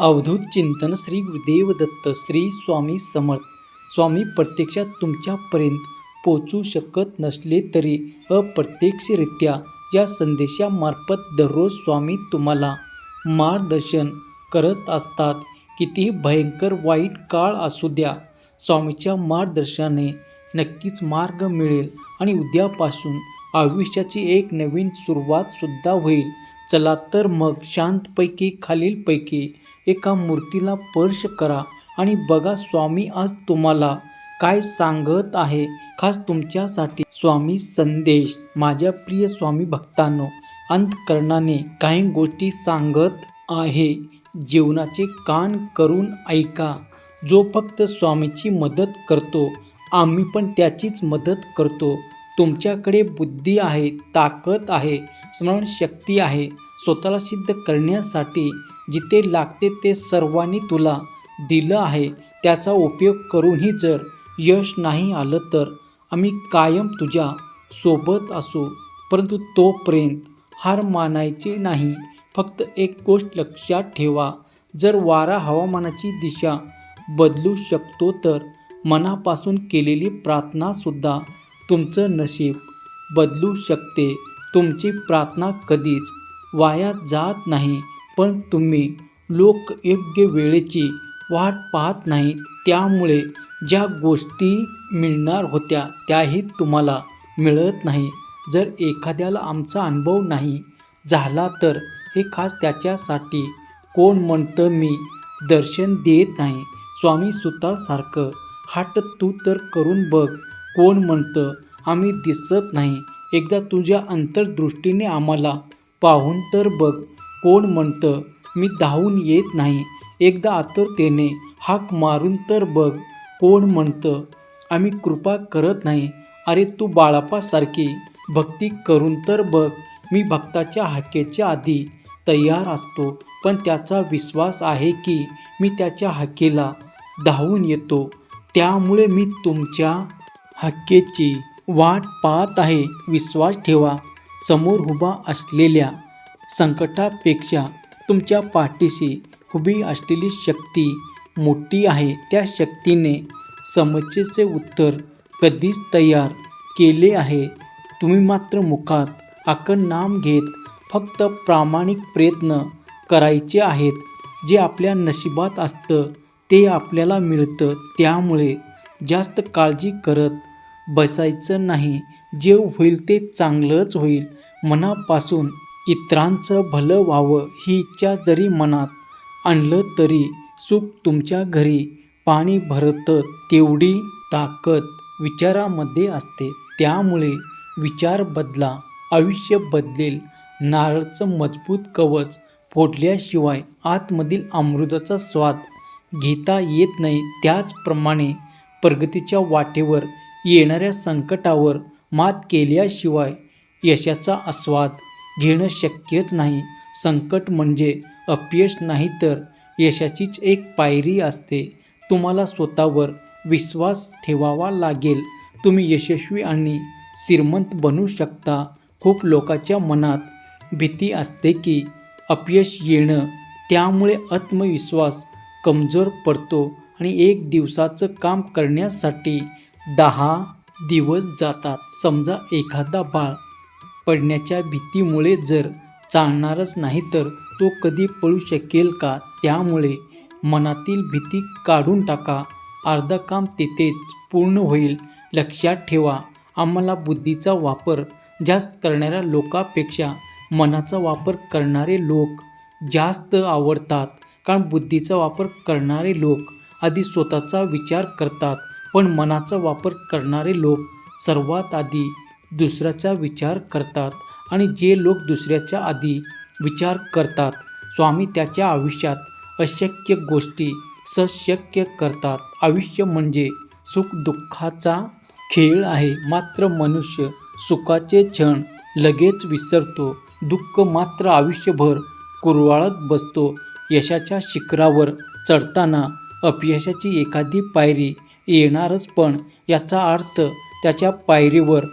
अवधूत चिंतन श्री गुरुदेव दत्त श्री स्वामी समर्थ. स्वामी प्रत्यक्षात तुमच्यापर्यंत पोचू शकत नसले तरी अप्रत्यक्षरित्या या संदेशामार्फत दररोज स्वामी तुम्हाला मार्गदर्शन करत असतात. कितीही भयंकर वाईट काळ असू द्या, स्वामीच्या मार्गदर्शनाने नक्कीच मार्ग मिळेल आणि उद्यापासून आयुष्याची एक नवीन सुरुवातसुद्धा होईल. चला तर मग शांतपैकी खालीलपैकी एका मूर्तीला स्पर्श करा आणि बघा स्वामी आज तुम्हाला काय सांगत आहे खास तुमच्यासाठी. स्वामी संदेश. माझ्या प्रिय स्वामी भक्तांनो, अंतःकरणाने काही गोष्टी सांगत आहे. जीवनाचे कान करून ऐका. जो फक्त स्वामीची मदत करतो, आम्ही पण त्याचीच मदत करतो. तुमच्याकडे बुद्धी आहे, ताकद आहे, स्मरणशक्ती आहे. स्वतःला सिद्ध करण्यासाठी जिथे लागते ते सर्वांनी तुला दिलं आहे. त्याचा उपयोग करूनही जर यश नाही आलं तर आम्ही कायम तुझ्या सोबत असू. परंतु तोपर्यंत हार मानायचे नाही. फक्त एक गोष्ट लक्षात ठेवा, जर वारा हवामानाची दिशा बदलू शकतो तर मनापासून केलेली प्रार्थनासुद्धा तुमचं नशीब बदलू शकते. तुमची प्रार्थना कधीच वाया जात नाही, पण तुम्ही लोक योग्य वेळेची वाट पाहत नाही. त्यामुळे ज्या गोष्टी मिळणार होत्या त्याही तुम्हाला मिळत नाही. जर एखाद्याला आमचा अनुभव नाही झाला तर हे खास त्याच्यासाठी. कोण म्हणतं मी दर्शन देत नाही, स्वामी सुतासारखं हाट तू तर करून बघ. कोण म्हणतं आम्ही दिसत नाही, एकदा तुझ्या अंतर्दृष्टीने आम्हाला पाहून तर बघ. कोण म्हणतं मी धावून येत नाही, एकदा आतुरतेने हाक मारून तर बघ. कोण म्हणतं आम्ही कृपा करत नाही, अरे तू बाळापासारखी भक्ती करून तर बघ. मी भक्ताच्या हाकेच्या आधी तयार असतो, पण त्याचा विश्वास आहे की मी त्याच्या हाकेला धावून येतो. त्यामुळे मी तुमच्या हाकेची वाट पाहत आहे. विश्वास ठेवा, समोर उभा असलेल्या संकटापेक्षा तुमच्या पाठीशी उभी असलेली शक्ती मोठी आहे. त्या शक्तीने समस्येचे उत्तर कधीच तयार केले आहे. तुम्ही मात्र मुखात आकण नाम घेत फक्त प्रामाणिक प्रयत्न करायचे आहेत. जे आपल्या नशिबात असतं ते आपल्याला मिळतं. त्यामुळे जास्त काळजी करत बसायचं नाही. जे होईल ते चांगलंच होईल. मनापासून इतरांचं भलं व्हावं ही इच्छा जरी मनात आणलं तरी सुख तुमच्या घरी पाणी भरतं. तेवढी ताकद विचारामध्ये असते. त्यामुळे विचार बदला, आयुष्य बदलेल. नारळाचं मजबूत कवच फोडल्याशिवाय आतमधील अमृताचा स्वाद घेता येत नाही. त्याचप्रमाणे प्रगतीच्या वाटेवर येणाऱ्या संकटावर मात केल्याशिवाय यशाचा आस्वाद घेणं शक्यच नाही. संकट म्हणजे अपयश नाही तर यशाचीच एक पायरी असते. तुम्हाला स्वतःवर विश्वास ठेवावा लागेल. तुम्ही यशस्वी आणि श्रीमंत बनू शकता. खूप लोकांच्या मनात भीती असते की अपयश येणं, त्यामुळे आत्मविश्वास कमजोर पडतो आणि एक दिवसाचं काम करण्यासाठी 10 दिवस जातात. समजा एखादा बाळ पडण्याच्या भीतीमुळे जर चालणारच नाही तर तो कधी पळू शकेल का? त्यामुळे मनातील भीती काढून टाका. अर्ध काम तेथेच पूर्ण होईल. लक्षात ठेवा, आम्हाला बुद्धीचा वापर जास्त करणाऱ्या लोकांपेक्षा मनाचा वापर करणारे लोक जास्त आवडतात. कारण बुद्धीचा वापर करणारे लोक आधी स्वतःचा विचार करतात, पण मनाचा वापर करणारे लोक सर्वात आधी दुसऱ्याचा विचार करतात. आणि जे लोक दुसऱ्याच्या आधी विचार करतात, स्वामी त्याच्या आयुष्यात अशक्य गोष्टी शक्य करतात. आयुष्य म्हणजे सुख दुःखाचा खेळ आहे. मात्र मनुष्य सुखाचे क्षण लगेच विसरतो. दुःख मात्र आयुष्यभर कुरवाळत बसतो. यशाच्या शिखरावर चढताना अपयशाची एखादी पायरी येणारच, पण याचा अर्थ त्याच्या पायरीवर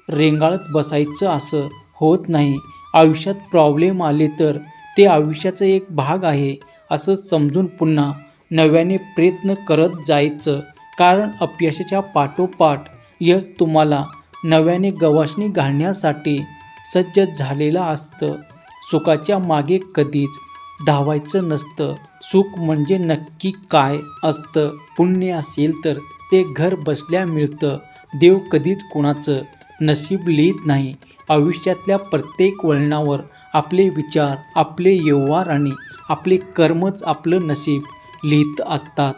रेंगाळत बसायचं असं होत नाही. आयुष्यात प्रॉब्लेम आले तर ते आयुष्याचा एक भाग आहे असं समजून पुन्हा नव्याने प्रयत्न करत जायचं, कारण अपयशाच्या पाठोपाठ यश तुम्हाला नव्याने गवासणी घालण्यासाठी सज्ज झालेलं असतं. सुखाच्या मागे कधीच धावायचं नसतं. सुख म्हणजे नक्की काय असतं? पुण्य असेल तर ते घर बसल्या मिळतं. देव कधीच कोणाचं नशीब लिहित नाही. आयुष्यातल्या प्रत्येक वळणावर आपले विचार, आपले व्यवहार आणि आपले कर्मच आपलं नशीब लिहित असतात.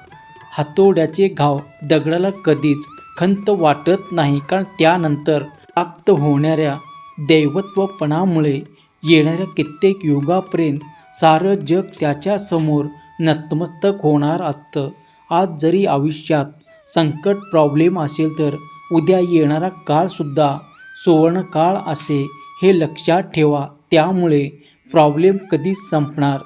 हातोड्याचे घाव दगडाला कधीच खंत वाटत नाही, कारण त्यानंतर प्राप्त होणाऱ्या दैवत्वपणामुळे येणाऱ्या कित्येक युगापर्यंत सारं जग त्याच्या समोर नतमस्तक होणार असतं. आज जरी आयुष्यात संकट, प्रॉब्लेम असेल तर उद्या येणारा काळसुद्धा सुवर्णकाळ असे हे लक्षात ठेवा. त्यामुळे प्रॉब्लेम कधी संपणार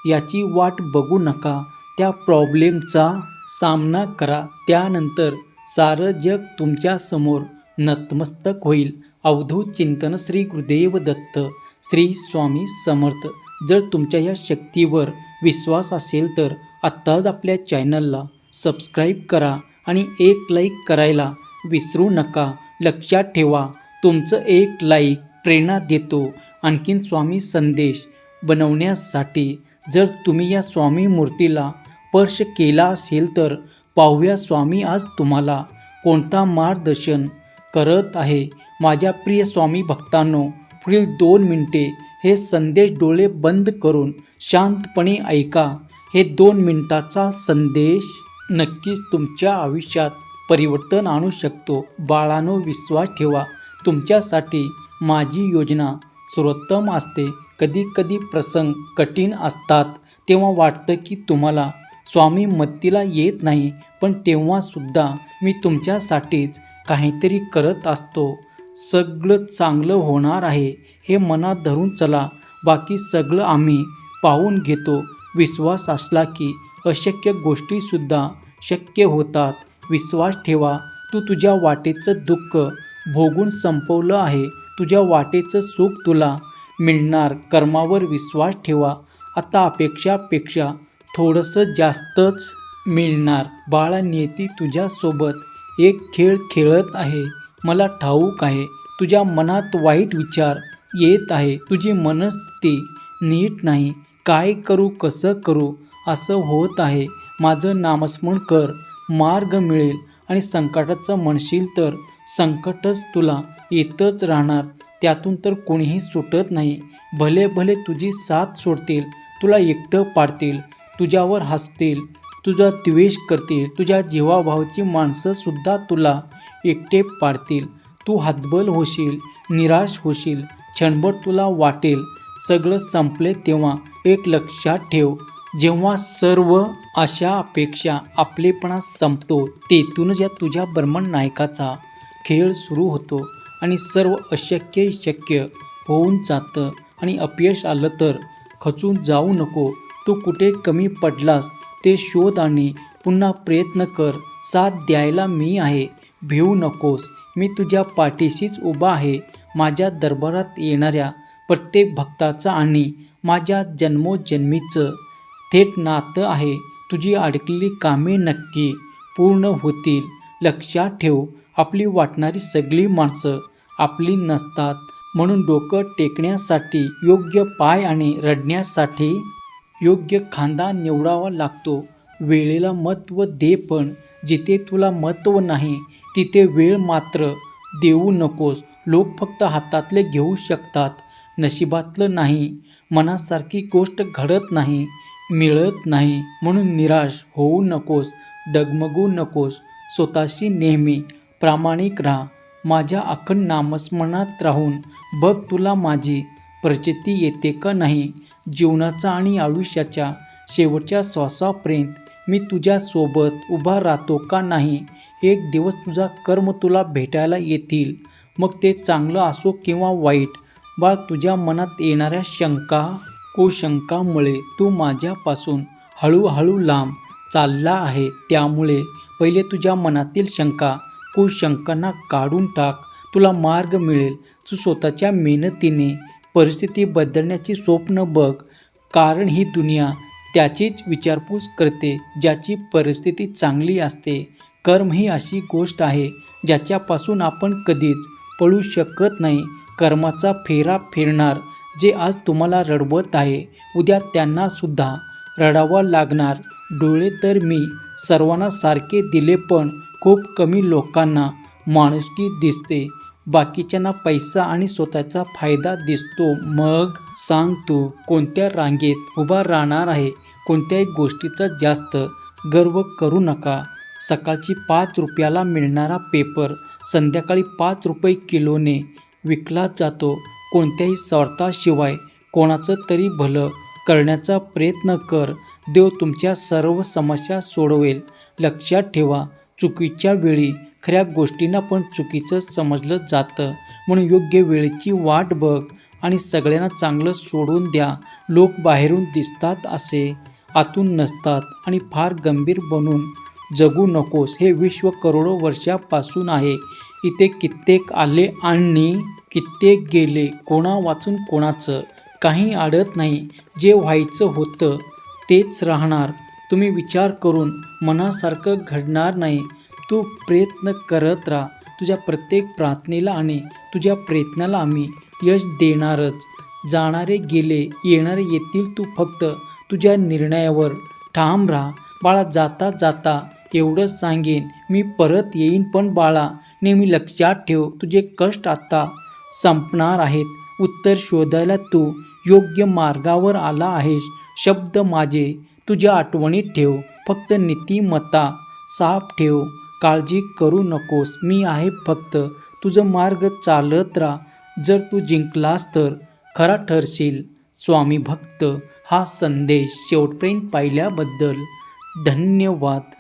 याची वाट बघू नका. त्या प्रॉब्लेमचा सामना करा. त्यानंतर सारं जग तुमच्या समोर नतमस्तक होईल. अवधूत चिंतन श्री गुरुदेव दत्त श्री स्वामी समर्थ. जर तुमच्या या शक्तीवर विश्वास असेल तर आत्ताच आपल्या चॅनलला सबस्क्राईब करा आणि एक लाईक करायला विसरू नका. लक्षात ठेवा, तुमचं एक लाईक प्रेरणा देतो आणखीन स्वामी संदेश बनवण्यासाठी. जर तुम्ही या स्वामी मूर्तीला स्पर्श केला असेल तर पाहूया स्वामी आज तुम्हाला कोणता मार्गदर्शन करत आहे. माझ्या प्रिय स्वामी भक्तांनो, पुढील 2 मिनिटे हे संदेश डोळे बंद करून शांतपणे ऐका. हे 2 मिनिटाचा संदेश नक्कीच तुमच्या आयुष्यात परिवर्तन आणू शकतो. बाळांनो, विश्वास ठेवा, तुमच्यासाठी माझी योजना सर्वोत्तम असते. कधी कधी प्रसंग कठीण असतात, तेव्हा वाटतं की तुम्हाला स्वामी मदतीला येत नाही, पण तेव्हासुद्धा मी तुमच्यासाठीच काहीतरी करत असतो. सगळं चांगलं होणार आहे हे मनात धरून चला. बाकी सगळं आम्ही पाहून घेतो. विश्वास असला की अशक्य गोष्टीसुद्धा शक्य होतात. विश्वास ठेवा, तू तुझ्या वाटेचं दुःख भोगून संपवलं आहे. तुझ्या वाटेचं सुख तुला मिळणार. कर्मावर विश्वास ठेवा. आता अपेक्षापेक्षा थोडंसं जास्तच मिळणार. बाळा, नियती तुझ्यासोबत एक खेळ खेळत आहे. मला ठाऊक आहे, तुझ्या मनात वाईट विचार येत आहे. तुझी मनस्थिती नीट नाही. काय करू, कसं करू असं होत आहे. माझं नामस्मरण कर, मार्ग मिळेल. आणि संकटाचं म्हणशील तर संकटच तुला येतच राहणार. त्यातून तर कोणीही सुटत नाही. भले भले तुझी साथ सोडतील, तुला एकटं पाडतील, तुझ्यावर हसतील, तुझा द्वेष करतील. तुझ्या जीवाभावाची माणसंसुद्धा तुला एकटे पाडतील. तू हतबल होशील, निराश होशील. क्षणभर तुला वाटेल सगळं संपले. तेव्हा एक लक्षात ठेव, जेव्हा सर्व आशा अपेक्षा आपलेपणा संपतो, तेथूनच या तुझ्या ब्रह्मन नायकाचा खेळ सुरू होतो आणि सर्व अशक्य शक्य होऊन जातं. आणि अपयश आलं तर खचून जाऊ नको. तू कुठे कमी पडलास ते शोध आणि पुन्हा प्रयत्न कर. साथ द्यायला मी आहे, भिवू नकोस. मी तुझ्या पाठीशीच उभा आहे. माझ्या दरबारात येणाऱ्या प्रत्येक भक्ताचा आणि माझ्या जन्मोजन्मीचं थेट नातं आहे. तुझी अडकलेली कामे नक्की पूर्ण होतील. लक्षात ठेव, आपली वाटणारी सगळी माणसं आपली नसतात. म्हणून डोकं टेकण्यासाठी योग्य पाय आणि रडण्यासाठी योग्य खांदा निवडावा लागतो. वेळेला महत्त्व दे, पण जिथे तुला महत्त्व नाही तिथे वेळ मात्र देऊ नकोस. लोक फक्त हातातले घेऊ शकतात, नशिबातलं नाही. मनासारखी गोष्ट घडत नाही, मिळत नाही. म्हणून निराश होऊ नकोस, डगमगू नकोस. स्वतःशी नेहमी प्रामाणिक राहा. माझ्या अखंड नामस्मरणात राहून बघ, तुला माझी प्रचिती येते का नाही. जीवनाचा आणि आयुष्याच्या शेवटच्या श्वासापर्यंत मी तुझ्यासोबत उभा राहतो का नाही. एक दिवस तुझा कर्म तुला भेटायला येतील, मग ते चांगलं असो किंवा वाईट. बाळ, तुझ्या मनात येणाऱ्या शंका, कुशंकामुळे तू माझ्यापासून हळूहळू लांब चालला आहे. त्यामुळे पहिले तुझ्या मनातील शंका, कुशंकांना काढून टाक. तुला मार्ग मिळेल. तू स्वतःच्या मेहनतीने परिस्थिती बदलण्याची स्वप्न बघ, कारण ही दुनिया त्याचीच विचारपूस करते ज्याची परिस्थिती चांगली असते. कर्म ही अशी गोष्ट आहे ज्याच्यापासून आपण कधीच पळू शकत नाही. कर्माचा फेरा फिरणार. जे आज तुम्हाला रडवत आहे उद्या त्यांना सुद्धा रडावं लागणार. डोळे तर मी सर्वांना सारखे दिले पण खूप कमी लोकांना माणुसकी दिसते. बाकीच्यांना पैसा आणि स्वतःचा फायदा दिसतो. मग सांग तू कोणत्या रांगेत उभा राहणार आहे. कोणत्याही गोष्टीचा जास्त गर्व करू नका. सकाळची 5 रुपयाला मिळणारा पेपर संध्याकाळी 5 रुपये किलोने विकला जातो. कोणत्याही स्वार्थाशिवाय कोणाचं तरी भलं करण्याचा प्रयत्न कर. देव तुमच्या सर्व समस्या सोडवेल. लक्षात ठेवा, चुकीच्या वेळी खऱ्या गोष्टींना पण चुकीचं समजलं जातं. म्हणून योग्य वेळेची वाट बघ आणि सगळ्यांना चांगलं सोडून द्या. लोक बाहेरून दिसतात असे आतून नसतात आणि फार गंभीर बनून जगू नकोस. हे विश्व करोडो वर्षापासून आहे. इथे कित्येक आले आणि कित्येक गेले. कोणा वाचून कोणाचं काही अडत नाही. जे व्हायचं होतं तेच राहणार. तुम्ही विचार करून मनासारखं घडणार नाही. तू प्रयत्न करत राहा. तुझ्या प्रत्येक प्रार्थनेला आणि तुझ्या प्रयत्नाला आम्ही यश देणारच. जाणारे गेले, येणारे येतील. तू फक्त तुझ्या निर्णयावर ठाम राहा. बाळा, जाता जाता एवढं सांगेन, मी परत येईन. पण बाळा, नेहमी लक्षात ठेव, तुझे कष्ट आता संपणार आहेत. उत्तर शोधायला तू योग्य मार्गावर आला आहेस. शब्द माझे तुझ्या आठवणीत ठेव. फक्त नीतिमत्ता साफ ठेव. काळजी करू नकोस. मी आहे. फक्त तुझं मार्ग चालत राहा. जर तू जिंकलास तर खरा ठरशील. स्वामी भक्त. हा संदेश शेवटपर्यंत पाहिल्याबद्दल धन्यवाद.